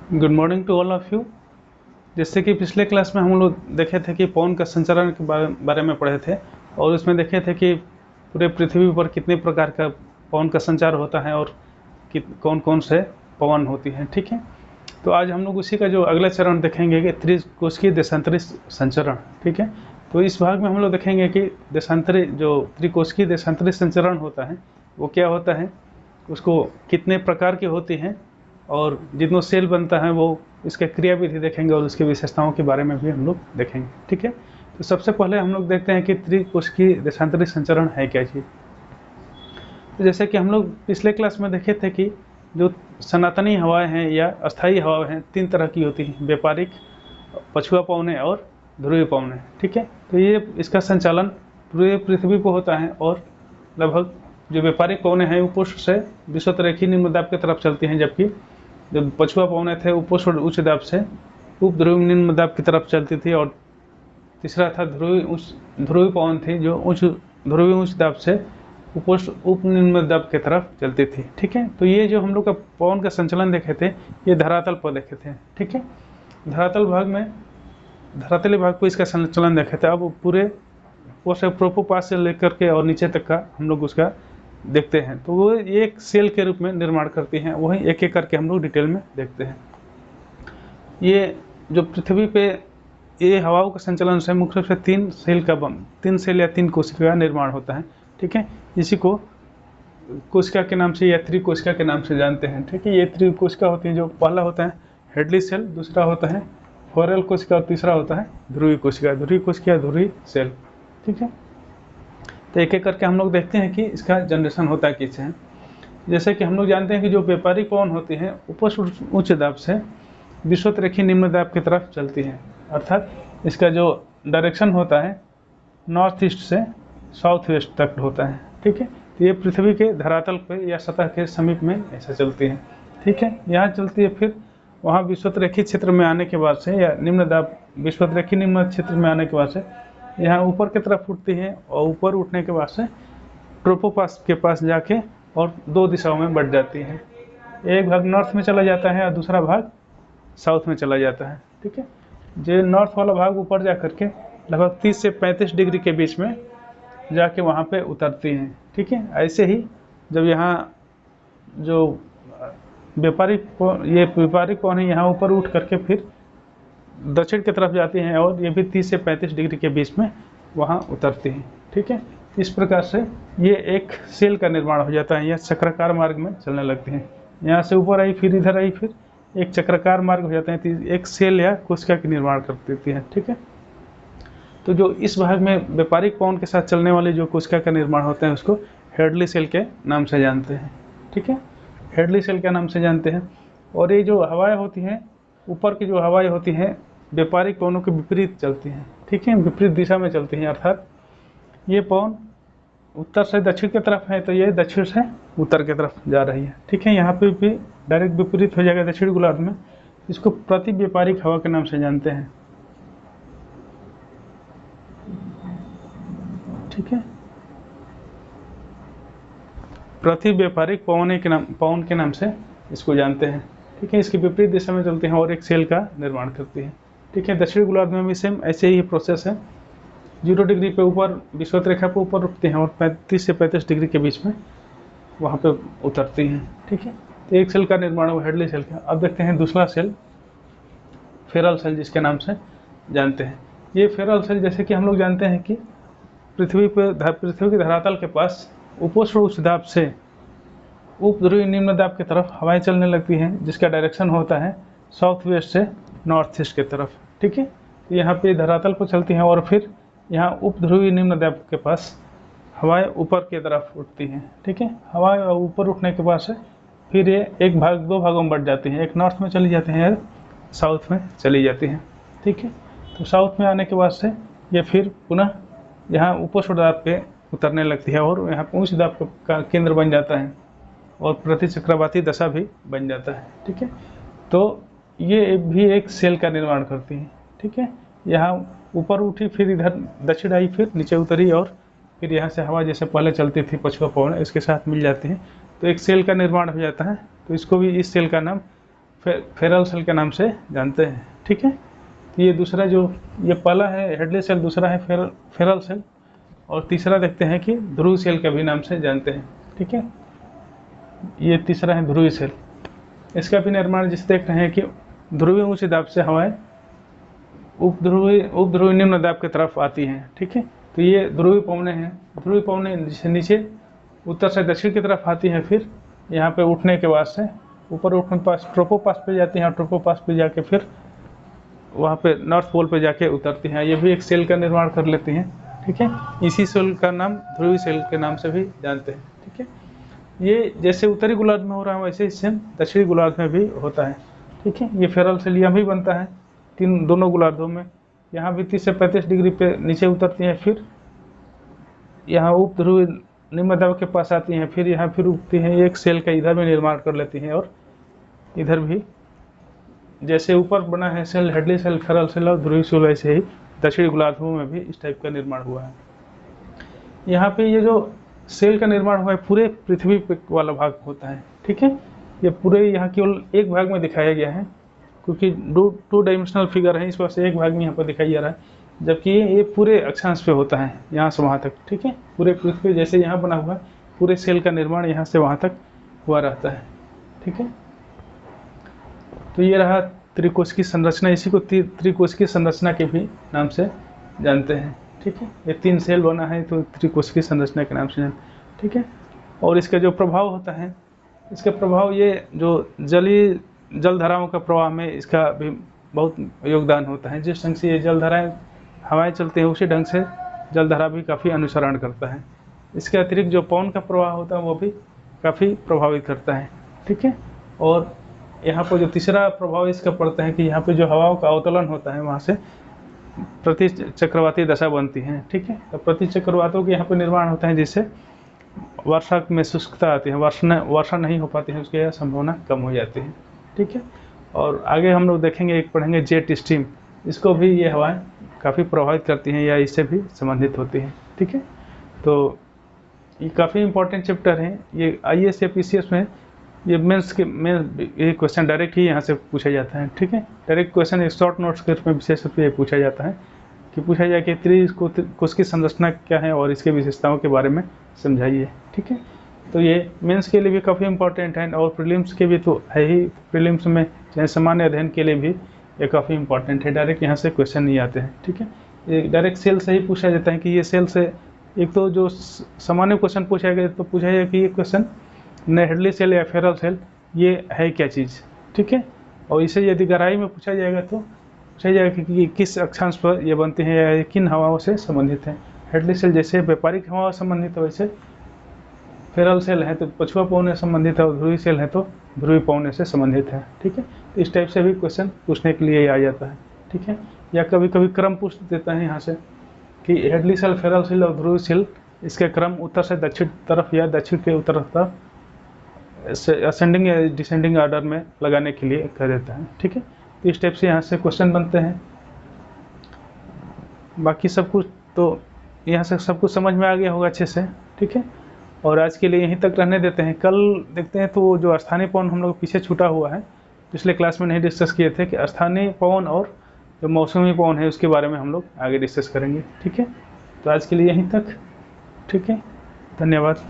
Good morning to all of you. जैसे कि पिछले क्लास में हम लोग देखे थे कि पवन का संचरण के बारे में पढ़े थे और उसमें देखे थे कि पूरे पृथ्वी पर कितने प्रकार का पवन का संचार होता है और कौन कौन से पवन होती हैं। ठीक है, तो आज हम लोग उसी का जो अगला चरण देखेंगे कि त्रिकोष्ठीय देशांतरी संचरण। ठीक है, तो इस भाग में हम लोग देखेंगे कि देशांतरी जो त्रिकोष्ठीय देशांतरी संचरण होता है वो क्या होता है, उसको कितने प्रकार की होती हैं और जितना सेल बनता है वो इसके क्रियाविधि देखेंगे और उसकी विशेषताओं के बारे में भी हम लोग देखेंगे। ठीक है, तो सबसे पहले हम लोग देखते हैं कि त्रिकोष्ठीय देशांतरी संचरण है क्या चीज़। तो जैसे कि हम लोग पिछले क्लास में देखे थे कि जो सनातनी हवाएं हैं या अस्थायी हवाएं हैं तीन तरह की होती हैं, व्यापारिक, पछुआ पवनें और ध्रुवीय पवनें। ठीक है, तो ये इसका संचालन पूरे पृथ्वी पर होता है और लगभग जो व्यापारिक पवनें हैं उपोष्ण से विषुवतरेखीय निम्न दाब की तरफ चलती हैं, जबकि जो पछुआ पवनें थे उपोष्ण उच्च दाब से उप ध्रुवीय निम्न दाब की तरफ चलती थी और तीसरा था ध्रुवीय पवन थी जो ध्रुवीय उच्च दाब से उपोष्ण उप निम्न दाब की तरफ चलती थी। ठीक है, तो ये जो हम लोग का पवन का संचलन देखे थे ये धरातल पर देखे थे। ठीक है, धरातल भाग को इसका संचलन देखे थे। अब पूरे वो से प्रोपोपास से लेकर के और नीचे तक का हम लोग उसका देखते हैं, तो वो एक सेल के रूप में निर्माण करती हैं। वही एक एक करके हम लोग डिटेल में देखते हैं। ये जो पृथ्वी पे ये हवाओं का संचलन से मुख्य रूप से तीन सेल या तीन कोशिका का निर्माण होता है। ठीक है, इसी को कोशिका के नाम से या त्रिकोशिका के नाम से जानते हैं। ठीक है, ये त्रिकोशिका होती है। जो पहला होता है हेडली सेल, दूसरा होता है फोरल कोशिका और तीसरा होता है ध्रुवीय कोशिका, ध्रुवीय सेल। ठीक है, तो एक एक करके हम लोग देखते हैं कि इसका जनरेशन होता है किससे। जैसे कि हम लोग जानते हैं कि जो व्यापारिक पवन होती हैं उपोष्ण उच्च दाब से विषुवतरेखीय निम्न दाब की तरफ चलती हैं, अर्थात इसका जो डायरेक्शन होता है नॉर्थ ईस्ट से साउथ वेस्ट तक होता है। ठीक है, तो ये पृथ्वी के धरातल पे या सतह के समीप में ऐसा चलती है। ठीक है, यहाँ चलती है, फिर वहाँ विषुवतरेखीय क्षेत्र में आने के बाद से या निम्न दाब विषुवतरेखीय निम्न क्षेत्र में आने के बाद से यहाँ ऊपर की तरफ उठती है और ऊपर उठने के बाद से ट्रोपोपास के पास जाके और दो दिशाओं में बढ़ जाती है। एक भाग नॉर्थ में चला जाता है और दूसरा भाग साउथ में चला जाता है। ठीक है, जो नॉर्थ वाला भाग ऊपर जा करके लगभग 30 से 35 डिग्री के बीच में जाके वहाँ पे उतरती हैं। ठीक है, ऐसे ही जब यहाँ जो व्यापारिक पवन है यहाँ ऊपर उठ करके फिर दक्षिण की तरफ जाती हैं और ये भी 30 से 35 डिग्री के बीच में वहाँ उतरती हैं। ठीक है, इस प्रकार से ये एक सेल का निर्माण हो जाता है। यह चक्राकार मार्ग में चलने लगती हैं। यहाँ से ऊपर आई, फिर इधर आई, फिर एक चक्राकार मार्ग हो जाता है, एक सेल या कोशिका की निर्माण कर देती है। ठीक है, तो जो इस भाग में व्यापारिक पवन के साथ चलने वाली जो कोशिका का निर्माण होता है उसको हेडली सेल के नाम से जानते हैं। ठीक है, हेडली सेल के नाम से जानते हैं। और ये जो हवाएं होती हैं, ऊपर की जो हवाएं होती हैं व्यापारिक पवनों के विपरीत चलती हैं। ठीक है, विपरीत दिशा में चलती हैं, अर्थात ये पवन उत्तर से दक्षिण की तरफ है तो ये दक्षिण से उत्तर की तरफ जा रही है। ठीक है, यहाँ पे भी डायरेक्ट विपरीत हो जाएगा दक्षिण गोलार्ध में। इसको प्रति व्यापारिक हवा के नाम से जानते हैं। ठीक है, प्रति व्यापारिक पवन के नाम से इसको जानते हैं। ठीक है, इसकी विपरीत दिशा में चलती हैं और एक सेल का निर्माण करती है। ठीक है, दक्षिण गोलार्ध में भी सेम ऐसे ही प्रोसेस है। 0 डिग्री पे ऊपर विषुवत रेखा पे ऊपर उठती हैं और 35 से 35 डिग्री के बीच में वहाँ पे उतरती हैं। ठीक है, तो एक सेल का निर्माण हुआ हेडली सेल का। अब देखते हैं दूसरा सेल फेरल सेल, जिसके नाम से जानते हैं। ये फेरल सेल जैसे कि हम लोग जानते हैं कि पृथ्वी के धरातल के पास उपोष्ण उच्च दाब से उप ध्रुवीय निम्न दाब की तरफ हवाएं चलने लगती हैं, जिसका डायरेक्शन होता है साउथ वेस्ट से नॉर्थ ईस्ट की तरफ। ठीक है, तो यहाँ पे धरातल पर चलती हैं और फिर यहाँ उप ध्रुवीय निम्न दाब के पास हवाएं ऊपर की तरफ उठती हैं। ठीक है, हवाएं ऊपर उठने के बाद से फिर ये दो भागों में बढ़ जाती हैं। एक नॉर्थ में चली जाती हैं, साउथ में चली जाती हैं। ठीक है, तो साउथ में आने के बाद से ये फिर पुनः यहाँ उपोष्ण दाब पे उतरने लगती है और यहाँ पे उच्च दाब का केंद्र बन जाता है और प्रतिचक्रवाती दशा भी बन जाता है। ठीक है, तो ये भी एक सेल का निर्माण करती है। ठीक है, यहाँ ऊपर उठी, फिर इधर दक्षिण आई, फिर नीचे उतरी और फिर यहाँ से हवा जैसे पहले चलती थी पछुआ पवन इसके साथ मिल जाती है तो एक सेल का निर्माण हो जाता है। तो इसको भी, इस सेल का नाम फेरल सेल के नाम से जानते हैं। ठीक है, तो ये दूसरा जो ये पहला है हेडली सेल, दूसरा है फेरल सेल, और तीसरा देखते हैं कि ध्रुवीय सेल के भी नाम से जानते हैं। ठीक है, ये तीसरा है ध्रुवीय सेल। इसका भी निर्माण जिस देख रहे हैं कि ध्रुवीय उच्च दाब से हवाएं उपध्रुवीय निम्न दाब की तरफ आती हैं। ठीक है, तो ये ध्रुवीय पवने हैं। ध्रुवीय पवने नीचे उत्तर से दक्षिण की तरफ आती हैं, फिर यहाँ पे उठने के बाद से ऊपर उठने पास ट्रोपोपास पे जाती हैं, और ट्रोपोपास पे जाके फिर वहाँ पे नॉर्थ पोल पे जाके उतरती हैं। ये भी एक सेल का निर्माण कर लेती हैं। ठीक है, इसी सेल का नाम ध्रुवीय सेल के नाम से भी जानते हैं। ठीक है, ये जैसे उत्तरी गोलार्ध में हो रहा है वैसे ही सेम दक्षिणी गोलार्ध में भी होता है। ठीक है, ये फेरल सेल यहाँ भी बनता है दोनों गोलार्धों में। यहाँ भी 30 से 35 डिग्री पे नीचे उतरती हैं, फिर यहाँ उप ध्रुवीय निम्न दाब के पास आती हैं, फिर यहाँ फिर उगती हैं। एक सेल का इधर भी निर्माण कर लेती हैं, और इधर भी जैसे ऊपर बना है cell Hadley cell, Ferrel cell और ध्रुवीय सेल, वैसे ही दक्षिणी गोलार्धों में भी इस टाइप का निर्माण हुआ है। यहाँ पे ये जो सेल का निर्माण हुआ है पूरे पृथ्वी पे वाला भाग होता है। ठीक है, ये पूरे यहाँ केवल एक भाग में दिखाया गया है, क्योंकि टू डायमेंशनल फिगर है, इस वजह से एक भाग में यहाँ पर दिखाई जा रहा है, जबकि ये पूरे अक्षांश पे होता है यहाँ से वहाँ तक। ठीक है, पूरे पृथ्वी जैसे यहाँ बना हुआ है, पूरे सेल का निर्माण यहाँ से वहाँ तक हुआ रहता है। ठीक है, तो ये रहा त्रिकोशिकी संरचना। इसी को त्रिकोशिकी संरचना के भी नाम से जानते हैं। ठीक है, ये 3 सेल बना है तो त्रिकोशिकी संरचना के नाम से जानते हैं। ठीक है, और इसका जो प्रभाव होता है, इसका प्रभाव ये जो जलधाराओं का प्रवाह में इसका भी बहुत योगदान होता है। जिस ढंग से ये जलधाराएं हवाएं चलती हैं, उसी ढंग से जलधारा भी काफ़ी अनुसरण करता है। इसके अतिरिक्त जो पवन का प्रवाह होता है वो भी काफ़ी प्रभावित करता है। ठीक है, और यहाँ पर जो तीसरा प्रभाव इसका पड़ता है कि यहाँ पे जो हवाओं का अवतलन होता है, वहाँ से प्रति चक्रवाती दशा बनती है। ठीक है, तो प्रति चक्रवातों के यहाँ पे निर्माण होता है, जिससे वर्षा में शुष्कता आती है, वर्षा नहीं हो पाती है, उसकी संभावना कम हो जाती है। ठीक है, और आगे हम लोग देखेंगे, एक पढ़ेंगे जेट स्ट्रीम, इसको भी ये हवाएं काफ़ी प्रभावित करती हैं या इससे भी संबंधित होती हैं। ठीक है, तो ये काफ़ी इंपॉर्टेंट चैप्टर है। ये IAS या PCS में ये ये क्वेश्चन डायरेक्ट ही यहाँ से पूछा जाता है। ठीक है, डायरेक्ट क्वेश्चन एक शॉर्ट नोट्स के रूप में विशेष रूप से पूछा जाता है कि पूछा जाए कि त्रिकोशिकी संरचना क्या है और इसके विशेषताओं के बारे में समझाइए। ठीक है, तो ये मेंस के लिए भी काफ़ी इंपॉर्टेंट है, और प्रीलिम्स के भी तो है ही। प्रीलिम्स में चाहे सामान्य अध्ययन के लिए भी ये काफ़ी इंपॉर्टेंट है, डायरेक्ट यहाँ से क्वेश्चन नहीं आते हैं। ठीक है, ये डायरेक्ट सेल से ही पूछा जाता है कि ये सेल से, एक तो जो सामान्य क्वेश्चन पूछा गया तो पूछा जाए कि ये क्वेश्चन हेडली सेल या फेरल सेल ये है क्या चीज़। ठीक है, और इसे यदि गहराई में पूछा जाएगा तो पूछा जाएगा कि किस अक्षांश पर ये बनते हैं या किन हवाओं से संबंधित हैं। हेडली सेल जैसे व्यापारिक हवाओं से संबंधित है, वैसे फेरल सेल है तो पछुआ पवने से संबंधित है, और ध्रुवीय सेल है तो ध्रुवीय पवने से संबंधित है। ठीक है, तो इस टाइप से भी क्वेश्चन पूछने के लिए आ जाता है। ठीक है, या कभी कभी क्रम पूछ देता है यहाँ से कि हेडली सेल, फेरल सेल और ध्रुवीय सेल, इसके क्रम उत्तर से दक्षिण तरफ या दक्षिण के उत्तर तरफ असेंडिंग या डिसेंडिंग ऑर्डर में लगाने के लिए कह देता है। ठीक है, तो इस टाइप से यहाँ से क्वेश्चन बनते हैं। बाकी सब कुछ तो यहाँ से सब कुछ समझ में आ गया होगा अच्छे से। ठीक है, और आज के लिए यहीं तक रहने देते हैं। कल देखते हैं तो जो स्थानीय पवन हम लोग पीछे छूटा हुआ है, पिछले क्लास में नहीं डिस्कस किए थे, कि स्थानीय पवन और जो मौसमी पवन है उसके बारे में हम लोग आगे डिस्कस करेंगे। ठीक है, तो आज के लिए यहीं तक। ठीक है, धन्यवाद।